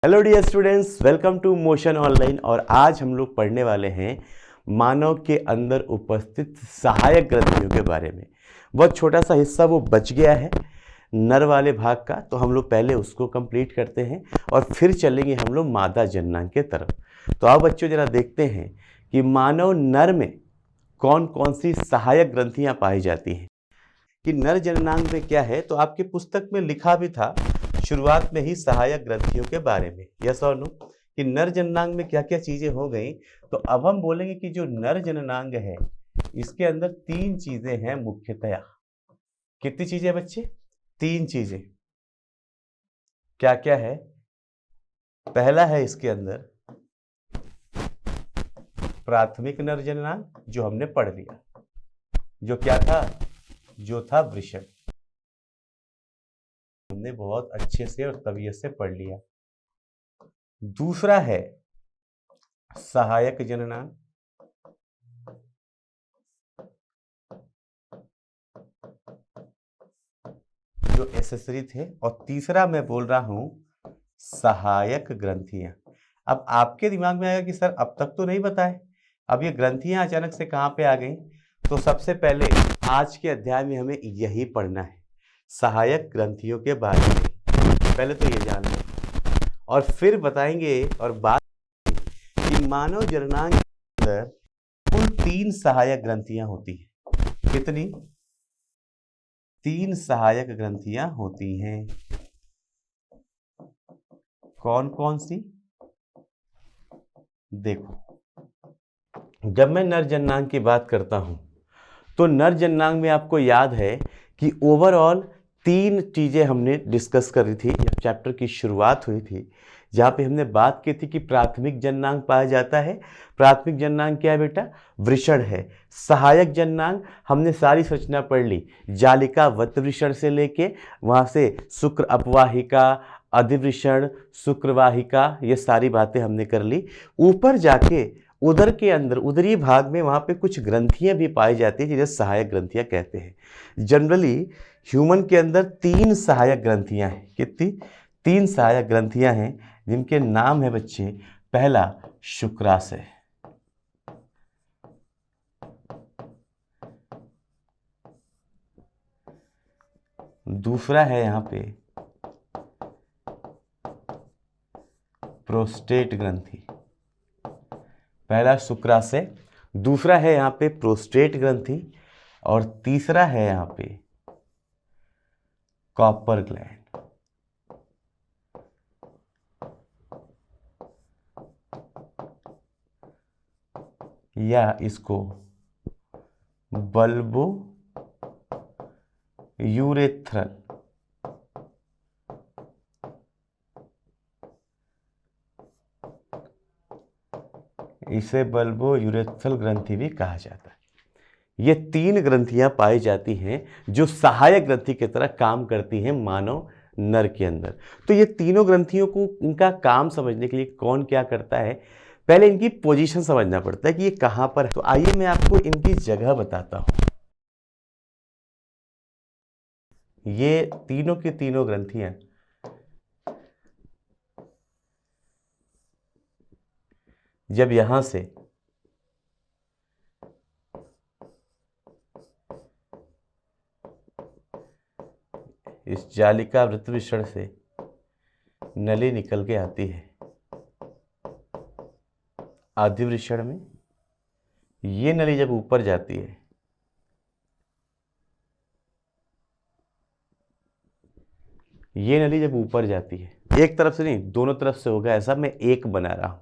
Hello dear students, welcome to Motion online. और आज हम लोग पढ़ने वाले हैं मानव के अंदर उपस्थित सहायक ग्रंथियों के बारे में। बहुत छोटा सा हिस्सा वो बच गया है नर वाले भाग का, तो हम लोग पहले उसको कंप्लीट करते हैं और फिर चलेंगे हम लोग मादा जननांग के तरफ। तो आओ बच्चों जरा देखते हैं कि मानव नर में कौन कौन सी सहायक ग्रंथियाँ पाई जाती हैं। कि नर जननांग में क्या है, तो आपकी पुस्तक में लिखा भी था शुरुआत में ही सहायक ग्रंथियों के बारे में, यस और नो, कि नर जननांग में क्या क्या चीजें हो गई। तो अब हम बोलेंगे कि जो नर जननांग है इसके अंदर तीन चीजें हैं मुख्यतया। कितनी चीजें बच्चे? तीन चीजें। क्या क्या है? पहला है इसके अंदर प्राथमिक नर जननांग, जो हमने पढ़ लिया, जो क्या था, जो था वृषण, हमने बहुत अच्छे से और तबीयत से पढ़ लिया। दूसरा है सहायक जननांग, जो एसेसरी थे। और तीसरा मैं बोल रहा हूं सहायक ग्रंथियां। अब आपके दिमाग में आएगा कि सर अब तक तो नहीं बताए, अब ये ग्रंथियां अचानक से कहां पे आ गई। तो सबसे पहले आज के अध्याय में हमें यही पढ़ना है, सहायक ग्रंथियों के बारे में। पहले तो ये जान लें और फिर बताएंगे और बात कि मानव जननांग के अंदर कुल 3 सहायक ग्रंथियां होती हैं। कितनी? 3 सहायक ग्रंथियां होती हैं। कौन कौन सी? देखो, जब मैं नर जननांग की बात करता हूं तो नर जननांग में आपको याद है कि ओवरऑल 3 चीजें हमने डिस्कस करी थी जब चैप्टर की शुरुआत हुई थी, जहां पे हमने बात की थी कि प्राथमिक जननांग पाया जाता है। प्राथमिक जननांग क्या है बेटा? वृषण है। सहायक जननांग हमने सारी संरचना पढ़ ली, जालिका वृषण से लेके वहां से शुक्र अपवाहिका, अधिवृषण, शुक्रवाहिका, ये सारी बातें हमने कर ली। ऊपर जाके उदर के अंदर उदरी भाग में वहाँ पे कुछ ग्रंथियाँ भी पाई जाती हैं जिन्हें सहायक ग्रंथियाँ कहते हैं। जनरली ह्यूमन के अंदर 3 सहायक ग्रंथियाँ हैं। कितनी? 3 सहायक ग्रंथियाँ हैं जिनके नाम है बच्चे, पहला शुक्राशय, दूसरा है यहाँ पे प्रोस्टेट ग्रंथि। पहला शुक्राशय, दूसरा है यहाँ पे प्रोस्टेट ग्रंथि और तीसरा है यहाँ पे कॉपर ग्लैंड। या इसको बल्बो यूरेथ्रल, इसे बल्बो यूरेथ्रल ग्रंथि भी कहा जाता है। ये 3 ग्रंथियां पाई जाती हैं जो सहायक ग्रंथि की तरह काम करती हैं मानव नर के अंदर। तो ये तीनों ग्रंथियों को, इनका काम समझने के लिए कौन क्या करता है, पहले इनकी पोजीशन समझना पड़ता है कि ये कहां पर है। तो आइए मैं आपको इनकी जगह बताता हूं। ये तीनों की तीनों ग्रंथियां जब यहां से इस जालिका वृत्तविषण से नली निकल के आती है आदिवृषण में, ये नली जब ऊपर जाती है, ये नली जब ऊपर जाती है, एक तरफ से नहीं दोनों तरफ से होगा, ऐसा मैं एक बना रहा हूं।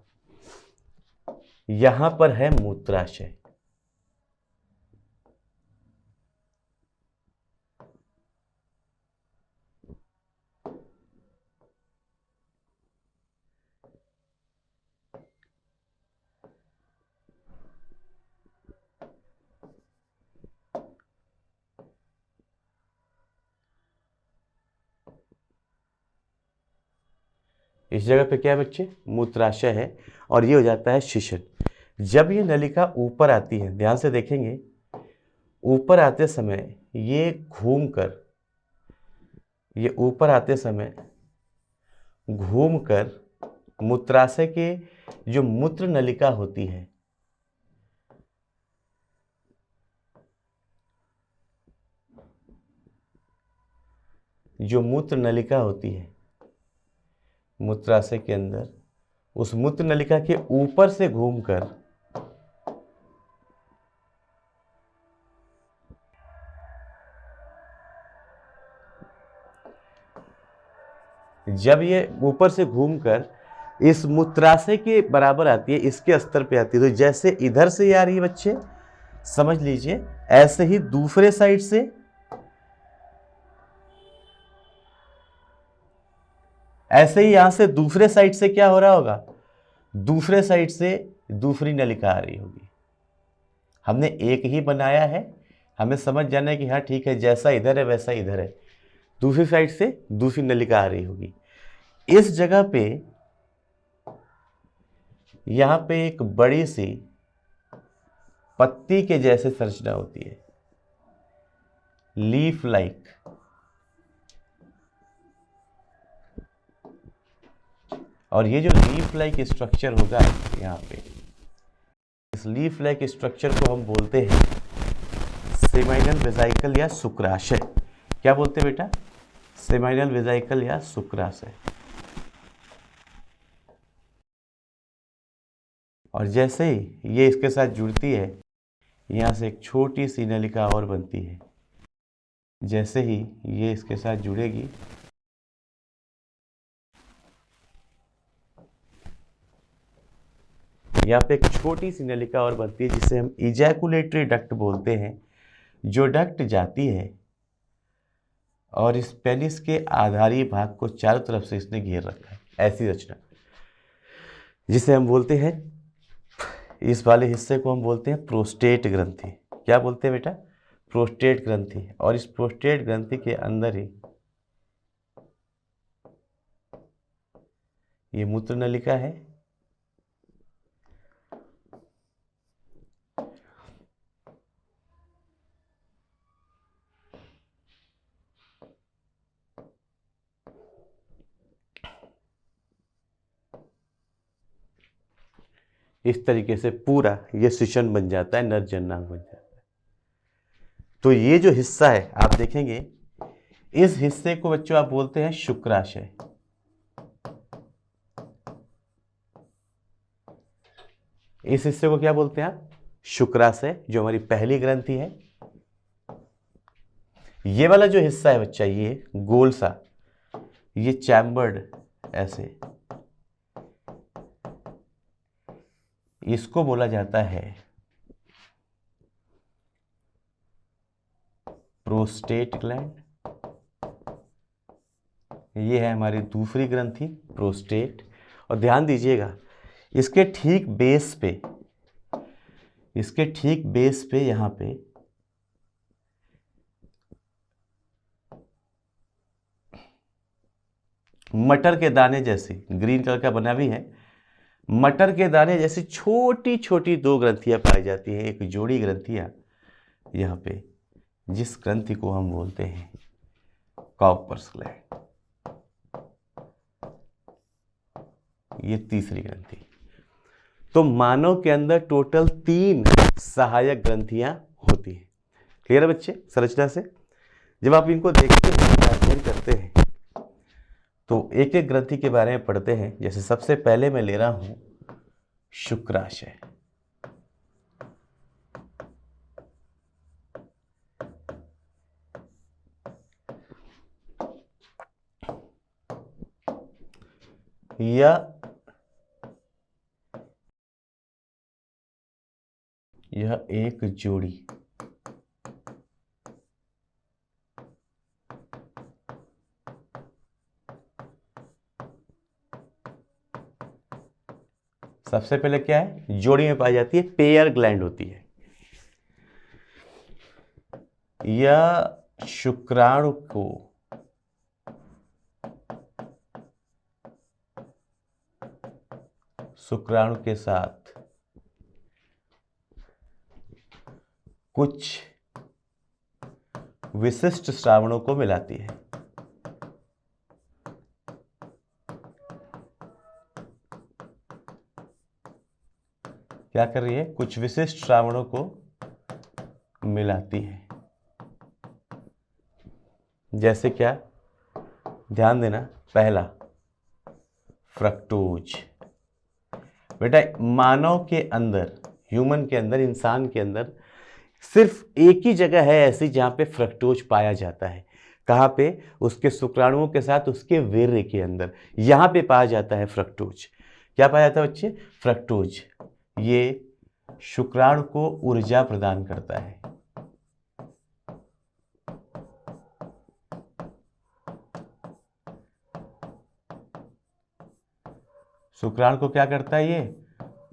यहां पर है मूत्राशय, इस जगह पे क्या है बच्चे? मूत्राशय है। और ये हो जाता है शिशन। जब ये नलिका ऊपर आती है, ध्यान से देखेंगे, ऊपर आते समय ये घूमकर, ये ऊपर आते समय घूमकर मूत्राशय के जो मूत्र नलिका होती है, जो मूत्र नलिका होती है मूत्राशय के अंदर, उस मूत्र नलिका के ऊपर से घूमकर जब ये ऊपर से घूमकर इस मूत्राशय के बराबर आती है, इसके स्तर पे आती है, तो जैसे इधर से आ रही है बच्चे, समझ लीजिए ऐसे ही दूसरे साइड से, ऐसे ही यहां से दूसरे साइड से क्या हो रहा होगा, दूसरे साइड से दूसरी नलिका आ रही होगी। हमने एक ही बनाया है, हमें समझ जाना है कि हाँ ठीक है, जैसा इधर है वैसा इधर है, दूसरी साइड से दूसरी नलिका आ रही होगी। इस जगह पे यहां पे एक बड़ी सी पत्ती के जैसे संरचना होती है, लीफ लाइक। और ये जो लीफ लाइक स्ट्रक्चर होगा यहाँ पे, इस लीफ लाइक स्ट्रक्चर को हम बोलते हैं सेमाइनल वेसिकल या शुक्राशय। क्या बोलते हैं बेटा? सेमाइनल वेसिकल या शुक्राशय। और जैसे ही ये इसके साथ जुड़ती है, यहाँ से एक छोटी सी नलिका और बनती है। जैसे ही ये इसके साथ जुड़ेगी, यहाँ पे एक छोटी सी नलिका और बनती है जिसे हम इजैकुलेटरी डक्ट बोलते हैं, जो डक्ट जाती है और इस पेनिस के आधारी भाग को चारों तरफ से इसने घेर रखा है, ऐसी रचना, जिसे हम बोलते हैं, इस वाले हिस्से को हम बोलते हैं प्रोस्टेट ग्रंथि। क्या बोलते हैं बेटा? प्रोस्टेट ग्रंथि। और इस प्रोस्टेट ग्रंथि के अंदर ही ये मूत्र नलिका है, इस तरीके से पूरा ये शिशन बन जाता है, नर जननांग बन जाता है। तो ये जो हिस्सा है आप देखेंगे, इस हिस्से को बच्चों आप बोलते हैं शुक्राशय। इस हिस्से को क्या बोलते हैं आप? शुक्राशय, जो हमारी पहली ग्रंथि है। ये वाला जो हिस्सा है बच्चा, ये गोल सा, ये चैम्बर्ड ऐसे, इसको बोला जाता है प्रोस्टेट ग्लैंड। ये है हमारी दूसरी ग्रंथि प्रोस्टेट। और ध्यान दीजिएगा, इसके ठीक बेस पे, इसके ठीक बेस पे यहां पे मटर के दाने जैसी, ग्रीन कलर का बना भी है, मटर के दाने जैसी छोटी छोटी दो ग्रंथियां पाई जाती हैं, एक जोड़ी ग्रंथियां यहाँ पे, जिस ग्रंथि को हम बोलते हैं कॉपर्स ग्लैंड। ये तीसरी ग्रंथि। तो मानव के अंदर टोटल 3 सहायक ग्रंथियां होती हैं। क्लियर है बच्चे संरचना से? जब आप इनको देखते हैं, अध्ययन करते हैं, तो एक एक ग्रंथि के बारे में पढ़ते हैं। जैसे सबसे पहले मैं ले रहा हूं शुक्राशय। यह एक जोड़ी, सबसे पहले क्या है, जोड़ी में पाई जाती है, पेयर ग्लैंड होती है। यह शुक्राणु को शुक्राणु के साथ कुछ विशिष्ट श्रावणों को मिलाती है। क्या कर रही है, कुछ विशिष्ट श्रावणों को मिलाती है। जैसे क्या, ध्यान देना, पहला फ्रक्टोज। बेटा मानव के अंदर, ह्यूमन के अंदर, इंसान के अंदर सिर्फ एक ही जगह है ऐसी जहां पे फ्रक्टोज पाया जाता है। कहाँ पे, उसके शुक्राणुओं के साथ उसके वीर्य के अंदर, यहां पे पाया जाता है फ्रक्टोज। क्या पाया जाता है बच्चे, फ्रक्टोज। ये शुक्राणु को ऊर्जा प्रदान करता है। शुक्राणु को क्या करता है, ये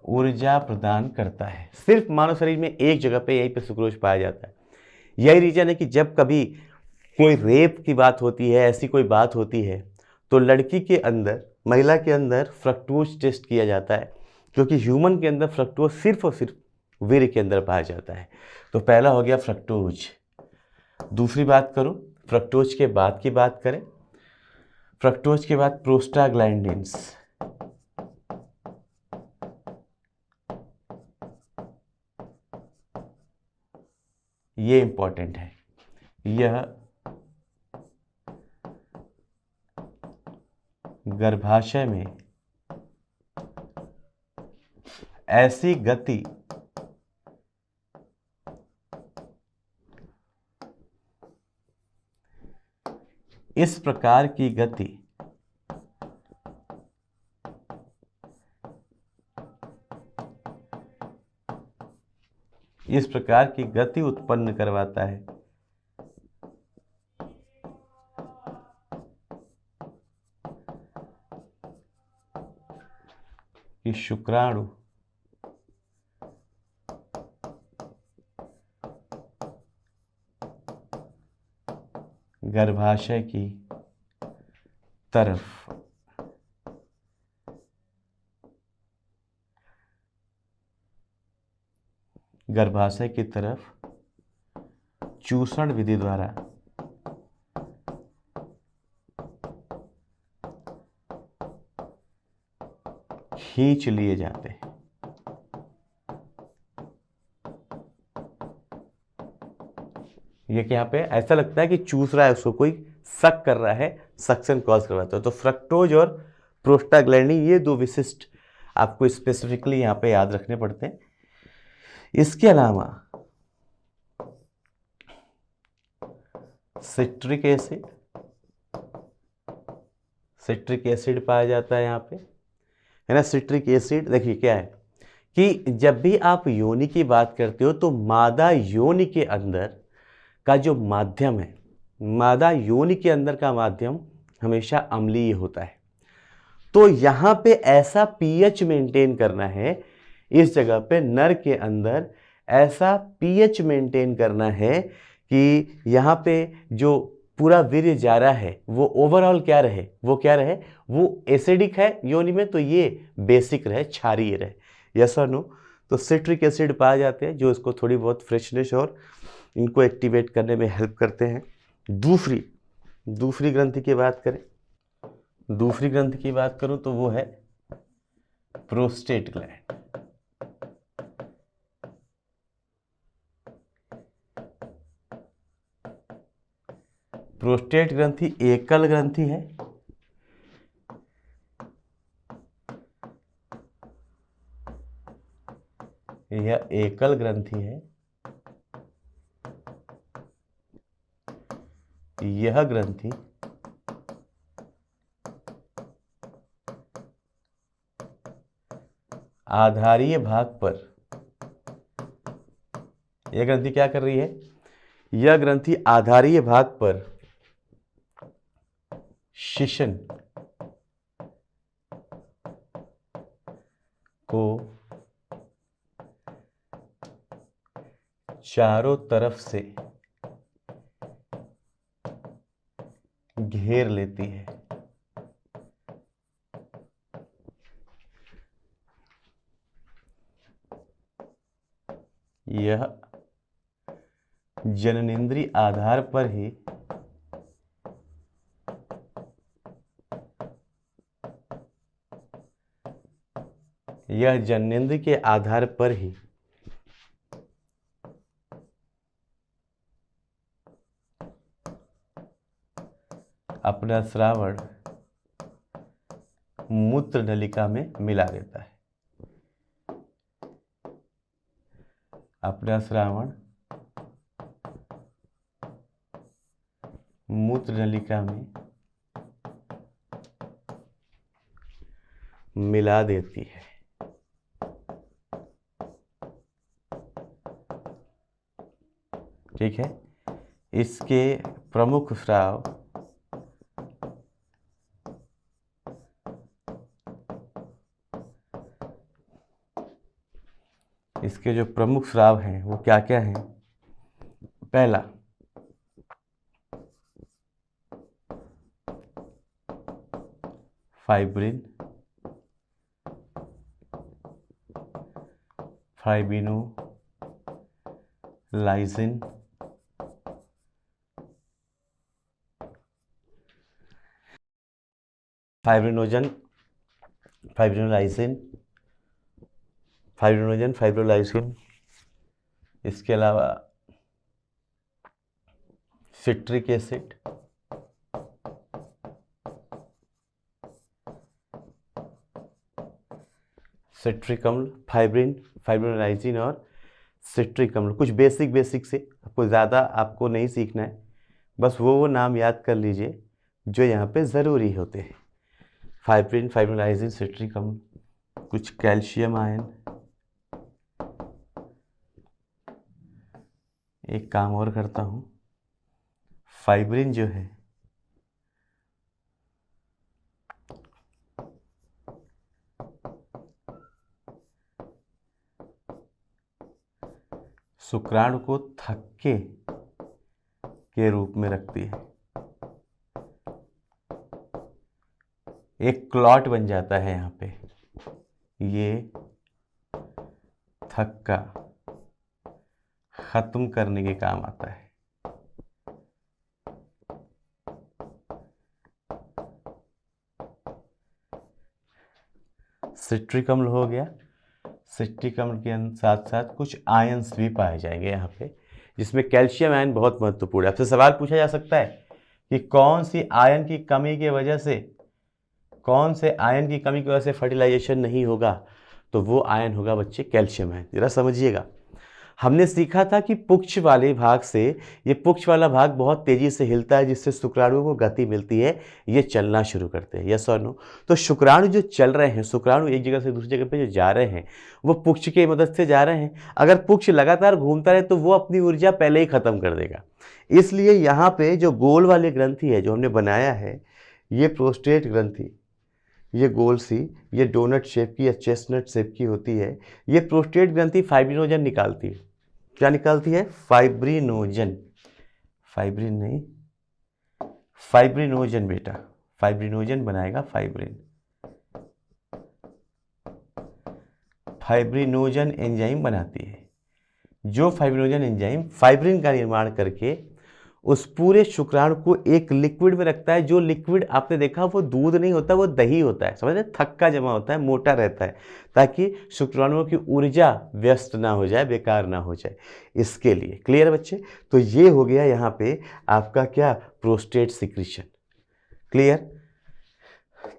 ऊर्जा प्रदान करता है। सिर्फ मानव शरीर में एक जगह पे, यहीं पे सुक्रोज पाया जाता है। यही रीजन है कि जब कभी कोई रेप की बात होती है, ऐसी कोई बात होती है, तो लड़की के अंदर, महिला के अंदर फ्रक्टोज टेस्ट किया जाता है, क्योंकि ह्यूमन के अंदर फ्रक्टोज सिर्फ और सिर्फ वीर्य के अंदर पाया जाता है। तो पहला हो गया फ्रक्टोज। दूसरी बात करूं, फ्रक्टोज के बाद की बात करें, फ्रक्टोज के बाद प्रोस्टाग्लैंडिन्स। ये इंपॉर्टेंट है। यह गर्भाशय में ऐसी गति इस प्रकार की गति उत्पन्न करवाता है कि शुक्राणु गर्भाशय की तरफ चूषण विधि द्वारा खींच लिए जाते हैं। ये कि यहाँ पे ऐसा लगता है कि चूस रहा है, उसको कोई सक कर रहा है, सक्शन कॉज करवाता है। तो फ्रक्टोज और प्रोस्टाग्लैंडिन, ये दो विशिष्ट आपको स्पेसिफिकली यहाँ पे याद रखने पड़ते हैं। इसके अलावा सिट्रिक एसिड पाया जाता है यहाँ पे, है ना। सिट्रिक एसिड देखिए क्या है कि जब भी आप योनि की बात करते हो तो मादा योनि के अंदर का जो माध्यम है, मादा योनि के अंदर का माध्यम हमेशा अम्लीय होता है। तो यहाँ पे ऐसा पीएच मेंटेन करना है, इस जगह पे नर के अंदर ऐसा पीएच मेंटेन करना है कि यहाँ पे जो पूरा वीर्य जा रहा है वो ओवरऑल क्या रहे, वो एसिडिक है योनि में, तो ये बेसिक रहे, क्षारीय रहे। यस और नो। तो सिट्रिक एसिड पाए जाते हैं जो इसको थोड़ी बहुत फ्रेशनेस और इनको एक्टिवेट करने में हेल्प करते हैं। दूसरी ग्रंथि की बात करें, दूसरी ग्रंथि की बात करूं तो वो है प्रोस्टेट ग्लैंड। प्रोस्टेट ग्रंथि एकल ग्रंथि है। यह एकल ग्रंथि है। यह ग्रंथि आधारीय भाग पर, यह ग्रंथि क्या कर रही है, यह ग्रंथि आधारीय भाग पर शिशन को चारों तरफ से घेर लेती है। यह जननेंद्रिय आधार पर ही यह जननेंद्रिय के आधार पर ही अपना श्रावण मूत्र नलिका में मिला देता है। अपना श्रावण मूत्र नलिका में मिला देती है। ठीक है, इसके प्रमुख स्राव इसके जो प्रमुख स्राव हैं वो क्या क्या हैं? पहला, फाइब्रिन, फाइब्रिनोलाइसिन, फाइब्रिनोलाइसिन, इसके अलावा सिट्रिक एसिड, सिट्रिक अम्ल, फाइब्रिनोलाइसिन और सिट्रिक अम्ल। कुछ बेसिक से, आपको ज़्यादा आपको नहीं सीखना है, बस वो नाम याद कर लीजिए जो यहाँ पे ज़रूरी होते हैं। फाइब्रिनोलाइसिन, सिट्रिक अम्ल, कुछ कैल्शियम आयन। एक काम और करता हूँ, फाइब्रिन जो है शुक्राणु को थक्के के रूप में रखती है। एक क्लॉट बन जाता है यहाँ पे, ये थक्का खत्म करने के काम आता है। सिट्रिक अम्ल हो गया। सिट्रिक अम्ल के साथ साथ कुछ आयंस भी पाए जाएंगे यहाँ पे, जिसमें कैल्शियम आयन बहुत महत्वपूर्ण है। आपसे सवाल पूछा जा सकता है कि कौन से आयन की कमी की वजह से फर्टिलाइजेशन नहीं होगा, तो वो आयन होगा बच्चे कैल्शियम आयन। जरा समझिएगा, हमने सीखा था कि पुक्ष वाले भाग से, ये पुक्ष वाला भाग बहुत तेजी से हिलता है, जिससे शुक्राणुओं को गति मिलती है, ये चलना शुरू करते हैं। यस और नो? तो शुक्राणु जो चल रहे हैं, शुक्राणु एक जगह से दूसरी जगह पे जो जा रहे हैं, वो पुक्ष की मदद से जा रहे हैं। अगर पुक्ष लगातार घूमता रहे तो वो अपनी ऊर्जा पहले ही खत्म कर देगा। इसलिए यहाँ पे जो गोल वाली ग्रंथि है जो हमने बनाया है, ये प्रोस्टेट ग्रंथि, ये गोल सी, ये डोनट शेप की या चेस्टनट शेप की होती है। ये प्रोस्टेट ग्रंथि फाइब्रिनोजन निकालती है। क्या निकालती है? फाइब्रिनोजन। फाइब्रिन नहीं, फाइब्रिनोजन बेटा, फाइब्रिनोजन बनाएगा फाइब्रिन। फाइब्रिनोजन एंजाइम बनाती है। जो फाइब्रिनोजन एंजाइम फाइब्रिन का निर्माण करके उस पूरे शुक्राणु को एक लिक्विड में रखता है। जो लिक्विड आपने देखा वो दूध नहीं होता, वो दही होता है। समझ रहे? थक्का जमा होता है, मोटा रहता है, ताकि शुक्राणुओं की ऊर्जा व्यस्त ना हो जाए, बेकार ना हो जाए, इसके लिए। क्लियर बच्चे? तो ये हो गया यहाँ पे आपका क्या? Prostate secretion. क्लियर?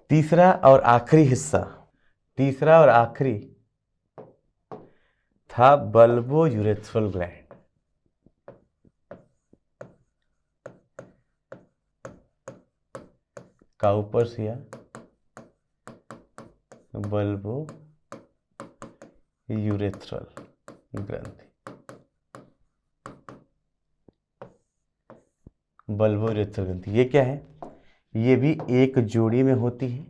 तीसरा और आखिरी था बल्बो यूरेथ्रल ग्लैंड। काउपर्सिया बल्बो यूरेथ्रल ग्रंथि। बल्बो यूरेथ्रल ग्रंथि ये क्या है? ये भी एक जोड़ी में होती है।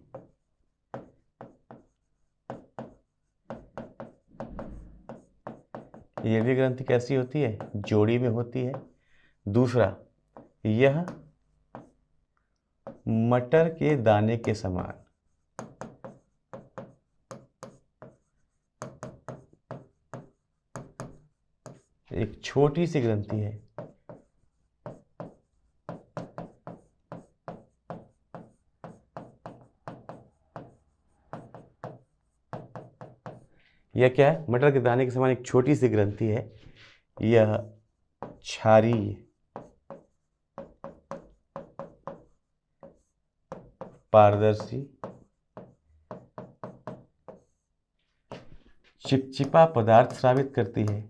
ये भी ग्रंथि कैसी होती है? जोड़ी में होती है। दूसरा, यह मटर के दाने के समान एक छोटी सी ग्रंथि है। यह क्या है? मटर के दाने के समान एक छोटी सी ग्रंथि है। यह क्षारीय पारदर्शी चिपचिपा पदार्थ स्रावित करती है।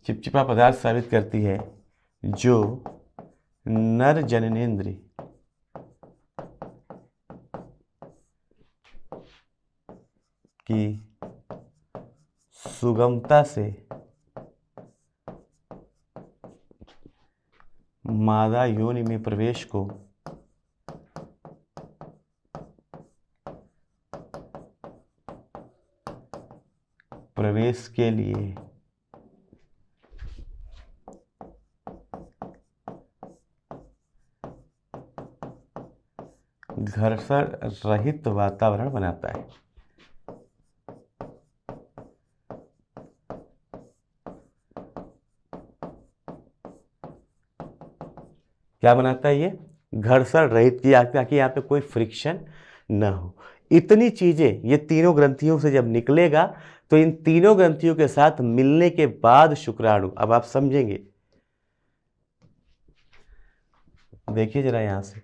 चिपचिपा पदार्थ स्रावित करती है जो नर जननेंद्रिय की सुगमता से मादा योनि में प्रवेश को प्रवेश के लिए घर्षण रहित वातावरण बनाता है। क्या बनाता है ये? घर्षण रहित, ताकि यहाँ पे कोई फ्रिक्शन न हो। इतनी चीजें ये तीनों ग्रंथियों से जब निकलेगा तो इन तीनों ग्रंथियों के साथ मिलने के बाद शुक्राणु, अब आप समझेंगे। देखिए जरा यहां से,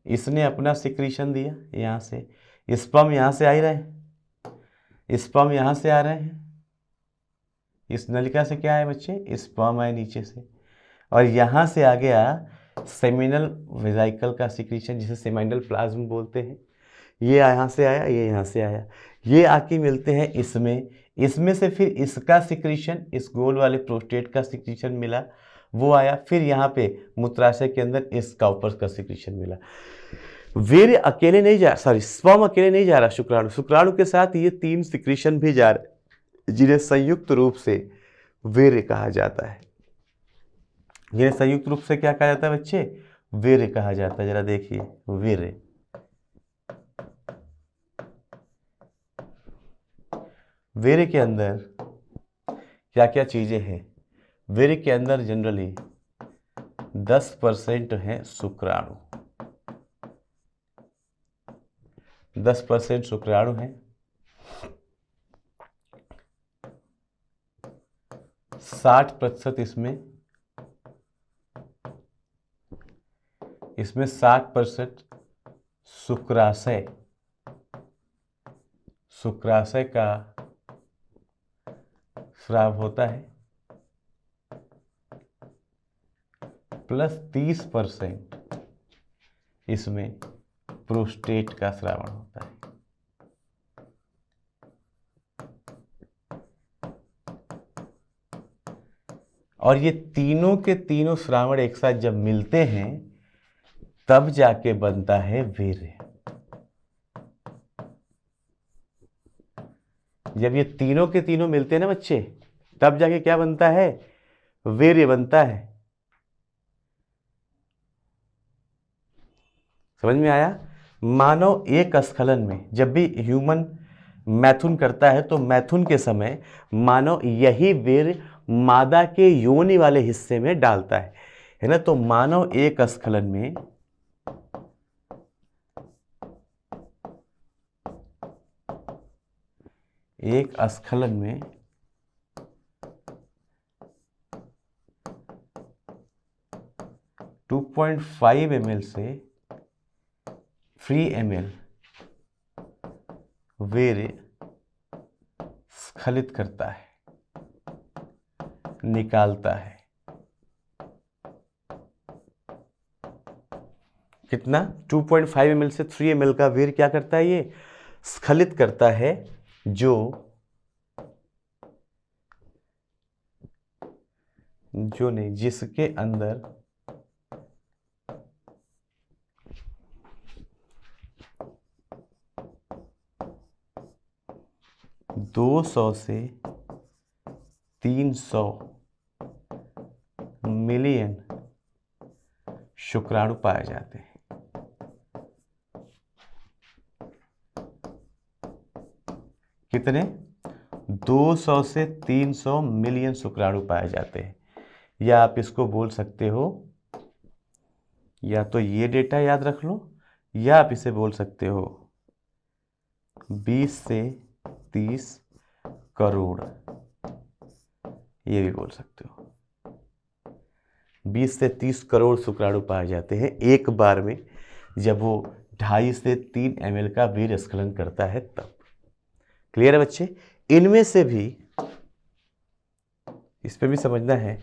इसने अपना सिक्रीशन दिया यहां से, स्पर्म यहां से आ ही रहे हैं, स्पर्म यहां से आ रहे हैं, इस नलिका से क्या है बच्चे? स्पर्म आए नीचे से, और यहां से आ गया सेमिनल वेजाइकल का सिक्रीशन, जिसे सेमिनल प्लाज्म बोलते हैं। ये यहाँ से आया, ये यहाँ से आया, ये आके मिलते हैं इसमें, इसमें से फिर इसका सिक्रीशन, इस गोल वाले प्रोस्टेट का सिक्रीशन मिला, वो आया, फिर यहाँ पे मूत्राशय के अंदर इसका ऊपर का सिक्रीशन मिला। वीर्य अकेले नहीं जा, सॉरी स्पर्म अकेले नहीं जा रहा, शुक्राणु, शुक्राणु के साथ ये तीन सिक्रीशन भी जा रहे, जिन्हें संयुक्त रूप से वीर्य कहा जाता है। जिन्हें संयुक्त रूप से क्या कहा जाता है बच्चे? वीर्य कहा जाता है। जरा देखिए, वीर्य, वीर्य के अंदर क्या क्या चीजें हैं? वीर्य के अंदर जनरली 10% है शुक्राणु, 10% शुक्राणु है, 60% इसमें 60% शुक्राशय, शुक्राशय का स्राव होता है, प्लस 30% इसमें प्रोस्टेट का स्रावण होता है। और ये तीनों के तीनों श्रावण एक साथ जब मिलते हैं तब जाके बनता है वीर्य। जब ये तीनों के तीनों मिलते हैं ना बच्चे, तब जाके क्या बनता है? वीर्य बनता है। समझ में आया? मानव एक स्खलन में, जब भी ह्यूमन मैथुन करता है तो मैथुन के समय मानव यही वीर्य मादा के योनि वाले हिस्से में डालता है ना। तो मानव एक स्खलन में एक स्खलन में 2.5 ml से 3 ml वीर्य स्खलित करता है, निकालता है। कितना? 2.5 ml से 3 ml का वीर्य क्या करता है? ये स्खलित करता है, जो नहीं, जिसके अंदर 200 से 300 मिलियन शुक्राणु पाए जाते हैं। कितने? 200 से 300 मिलियन शुक्राणु पाए जाते हैं। या आप इसको बोल सकते हो, या तो ये डेटा याद रख लो, या आप इसे बोल सकते हो 20 से 30 करोड़, ये भी बोल सकते हो। 20 से 30 करोड़ शुक्राणु पाए जाते हैं एक बार में, जब वो 2.5 से 3 ml का वीर्य स्खलन करता है तब। क्लियर है बच्चे? इनमें से भी, इस पे भी समझना है,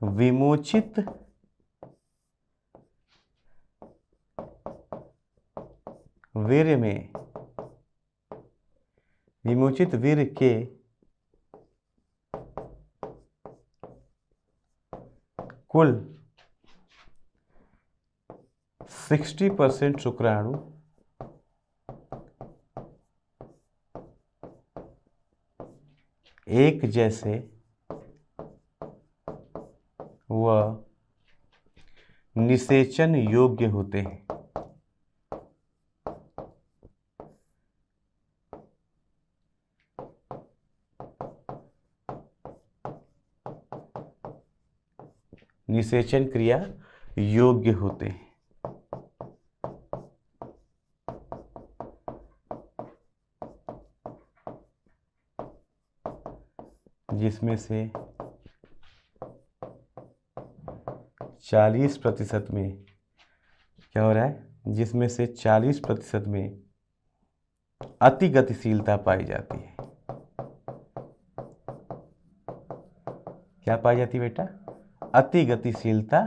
विमोचित वीर्य में, विमोचित वीर्य के कुल 60% शुक्राणु एक जैसे व निषेचन योग्य होते हैं। निषेचन क्रिया योग्य होते हैं, जिसमें से 40% में क्या हो रहा है, जिसमें से 40% में अति गतिशीलता पाई जाती है। क्या पाई जाती है बेटा? अति गतिशीलता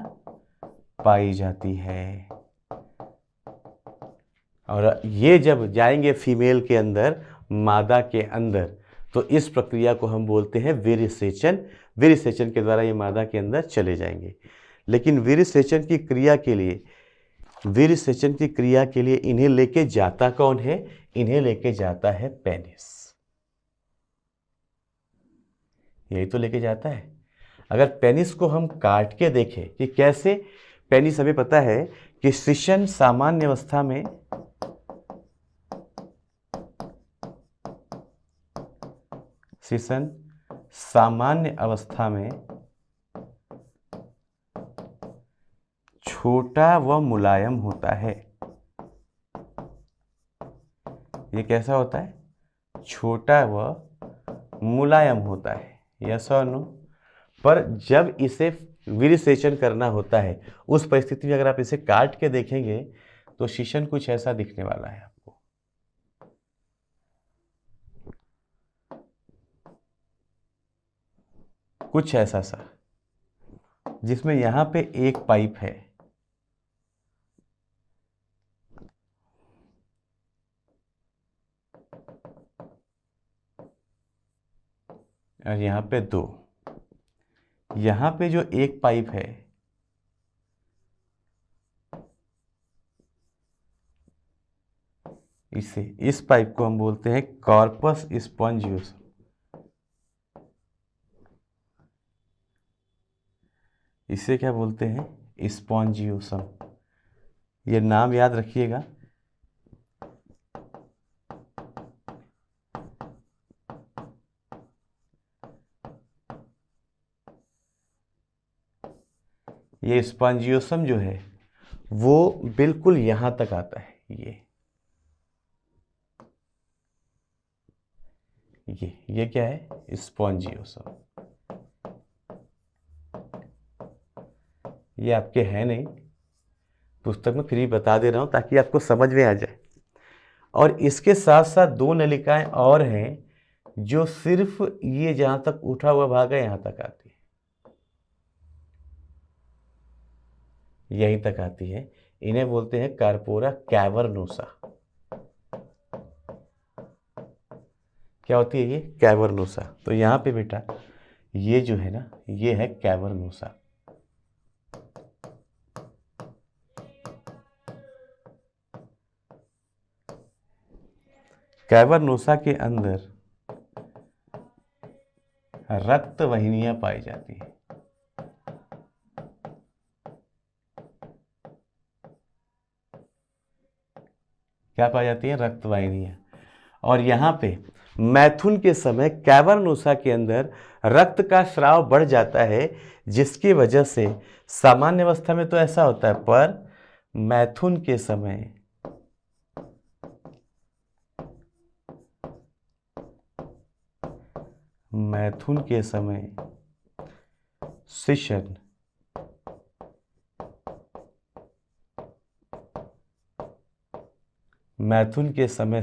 पाई जाती है। और ये जब जाएंगे फीमेल के अंदर, मादा के अंदर, तो इस प्रक्रिया को हम बोलते हैं वीर्यसेचन। वीर्यसेचन के द्वारा ये मादा के अंदर चले जाएंगे। लेकिन वीर्यसेचन की क्रिया के लिए, वीर्यसेचन की क्रिया के लिए इन्हें लेके जाता कौन है? इन्हें लेके जाता है पेनिस। यही तो लेके जाता है। अगर पेनिस को हम काट के देखें कि कैसे, पेनिस हमें पता है कि श्रिशन सामान्य अवस्था में श्रिशन सामान्य अवस्था में छोटा व मुलायम होता है। ये कैसा होता है? छोटा व मुलायम होता है। यस और नो? पर जब इसे वीर्यसेचन करना होता है, उस परिस्थिति में अगर आप इसे काट के देखेंगे तो श्रिशन कुछ ऐसा दिखने वाला है आपको। कुछ ऐसा सा, जिसमें यहां पे एक पाइप है और यहां पे 2। यहां पे जो एक पाइप है, इस पाइप को हम बोलते हैं कॉर्पस स्पॉन्जियोसम। इसे क्या बोलते हैं? स्पॉन्जियोसम। ये नाम याद रखिएगा। ये स्पॉन्जियोसम जो है वो बिल्कुल यहां तक आता है। ये क्या है? स्पॉन्जियोसम। ये आपके है नहीं, पुस्तक में फिर भी बता दे रहा हूं ताकि आपको समझ में आ जाए। और इसके साथ साथ 2 नलिकाएं और हैं जो सिर्फ ये जहां तक उठा हुआ भाग है यहां तक आती है, यहीं तक आती है। इन्हें बोलते हैं कार्पोरा कैवर्नोसा। क्या होती है ये? कैवर्नोसा। तो यहां पे बेटा ये जो है ना, ये है कैवर्नोसा। कैवर्नोसा के अंदर रक्त वाहिनियां पाई जाती हैं। क्या पाई जाती हैं? रक्तवाहिनियाँ। और यहाँ पे मैथुन के समय कैवर्नोसा के अंदर रक्त का स्राव बढ़ जाता है, जिसकी वजह से सामान्य अवस्था में तो ऐसा होता है, पर मैथुन के समय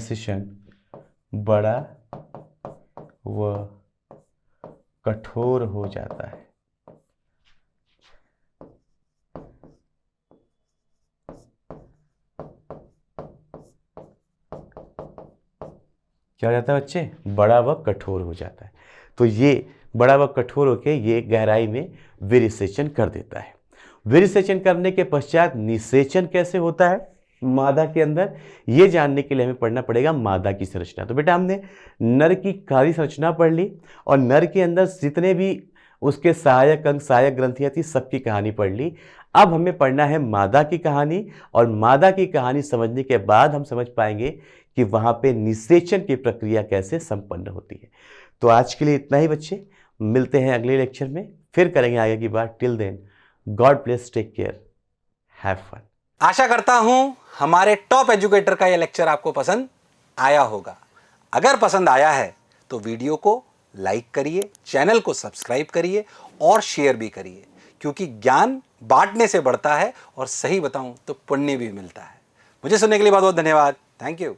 शिशन बड़ा व कठोर हो जाता है। क्या हो जाता है बच्चे? बड़ा व कठोर हो जाता है। तो ये बड़ा व कठोर होकर ये गहराई में विरिसेचन कर देता है। विरिसेचन करने के पश्चात निषेचन कैसे होता है मादा के अंदर, ये जानने के लिए हमें पढ़ना पड़ेगा मादा की संरचना। तो बेटा हमने नर की कार्य संरचना पढ़ ली और नर के अंदर जितने भी उसके सहायक अंग, सहायक ग्रंथियां थी, सबकी कहानी पढ़ ली। अब हमें पढ़ना है मादा की कहानी, और मादा की कहानी समझने के बाद हम समझ पाएंगे कि वहां पे निषेचन की प्रक्रिया कैसे संपन्न होती है। तो आज के लिए इतना ही बच्चे, मिलते हैं अगले लेक्चर में, फिर करेंगे आगे की बात। Till then, God bless, take care, have fun. आशा करता हूं हमारे टॉप एजुकेटर का यह लेक्चर आपको पसंद आया होगा। अगर पसंद आया है तो वीडियो को लाइक करिए, चैनल को सब्सक्राइब करिए और शेयर भी करिए, क्योंकि ज्ञान बांटने से बढ़ता है और सही बताऊं तो पुण्य भी मिलता है। मुझे सुनने के लिए बहुत बहुत धन्यवाद। Thank you.